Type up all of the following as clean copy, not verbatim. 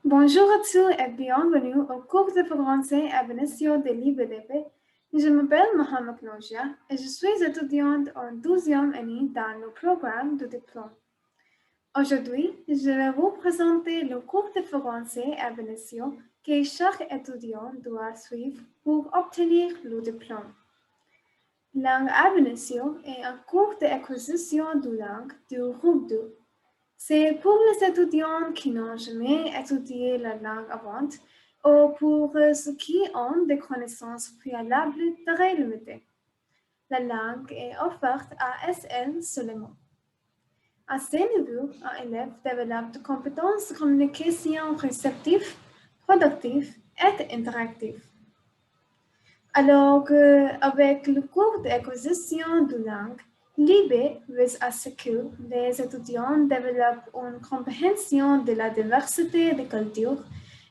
Bonjour à tous et bienvenue au cours de français à Benicio de l'IBDP. Je m'appelle Mohamed Louja et je suis étudiante en 12e année dans le programme de diplôme. Aujourd'hui, je vais vous présenter le cours de français à Benicio que chaque étudiant doit suivre pour obtenir le diplôme. Langue à Benicio est un cours d'acquisition de langue du groupe 2. C'est pour les étudiants qui n'ont jamais étudié la langue avant ou pour ceux qui ont des connaissances préalables très limitées. La langue est offerte à SL seulement. À ce niveau, un élève développe des compétences de communication réceptive, productive et interactive. Alors avec le cours d'acquisition de langue, l'IB vise à ce que les étudiants développent une compréhension de la diversité des cultures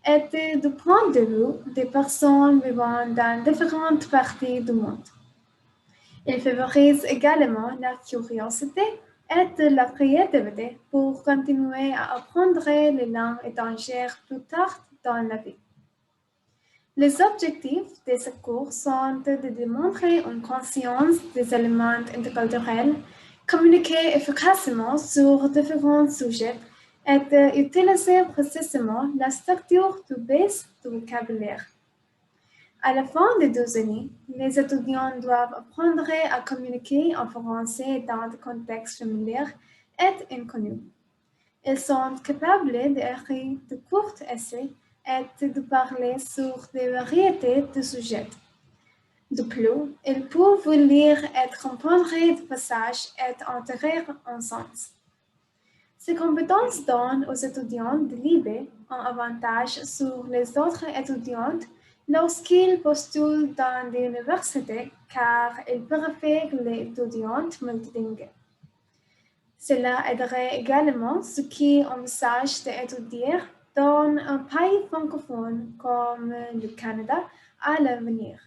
et du point de vue des personnes vivant dans différentes parties du monde. Il favorise également la curiosité et la créativité pour continuer à apprendre les langues étrangères plus tard dans la vie. Les objectifs de ce cours sont de démontrer une conscience des éléments interculturels, communiquer efficacement sur différents sujets et d'utiliser précisément la structure de base du vocabulaire. À la fin des 2 années, les étudiants doivent apprendre à communiquer en français dans des contextes familiers et inconnus. Ils sont capables d'écrire de courts essais et de parler sur des variétés de sujets. De plus, ils peuvent lire et comprendre des passages et en tirer un sens. Ces compétences donnent aux étudiants de l'IB un avantage sur les autres étudiants lorsqu'ils postulent dans des universités car ils préfèrent les étudiants multilingues. Cela aiderait également ceux qui envisagent d'étudier dans un pays francophone comme le Canada à l'avenir.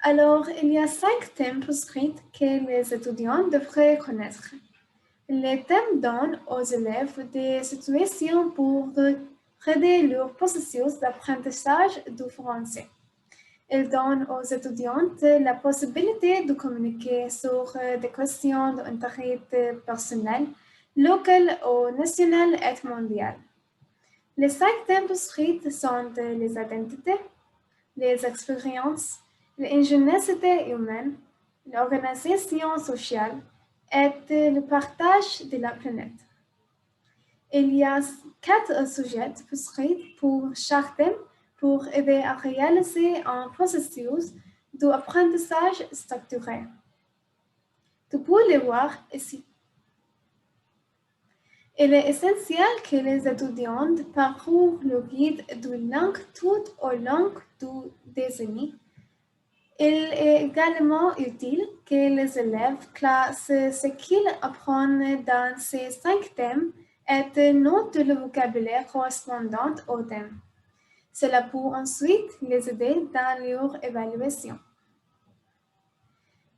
Alors, il y a 5 thèmes prescrits que les étudiants devraient connaître. Les thèmes donnent aux élèves des situations pour aider leur processus d'apprentissage du français. Ils donnent aux étudiants la possibilité de communiquer sur des questions d'intérêt personnel, local ou national et mondial. Les 5 thèmes prescrits sont les identités, les expériences, l'ingéniosité humaine, l'organisation sociale et le partage de la planète. Il y a 4 sujets prescrits pour chaque thème pour aider à réaliser un processus d'apprentissage structuré. Tu peux les voir ici. Il est essentiel que les étudiants parcourent le guide de langue tout au long des années. Il est également utile que les élèves classent ce qu'ils apprennent dans ces 5 thèmes et notent le vocabulaire correspondant au thème. Cela peut ensuite les aider dans leur évaluation.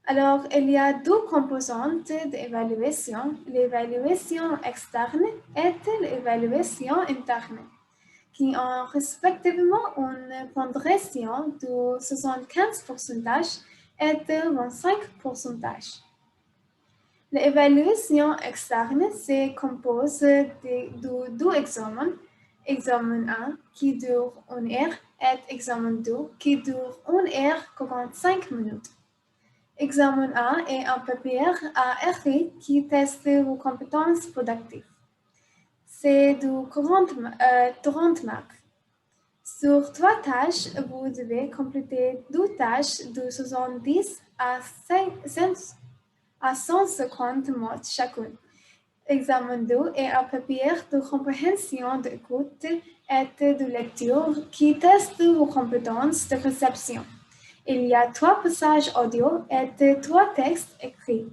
Alors, il y a 2 composantes d'évaluation, l'évaluation externe et l'évaluation interne, qui ont respectivement une pondération de 75% et de 25%. L'évaluation externe se compose de 2 examens, examen 1 qui dure 1 heure et examen 2 qui dure 1 heure 45 minutes. Examen 1 est un papier à écrire qui teste vos compétences productives. C'est de 30 marques. Sur 3 tâches, vous devez compléter 2 tâches de 70 à 150 mots chacune. Examen 2 est un papier de compréhension d'écoute et de lecture qui teste vos compétences de réception. Il y a 3 passages audio et 3 textes écrits.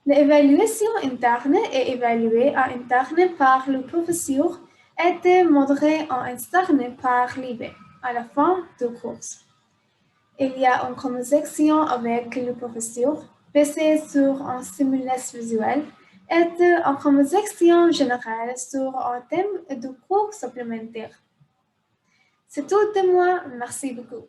L'évaluation interne est évaluée en interne par le professeur et modérée en externe par l'IB à la fin du cours. Il y a une conversation avec le professeur basée sur un stimulus visuel et en conversation générale sur un thème de cours supplémentaire. C'est tout de moi. Merci beaucoup.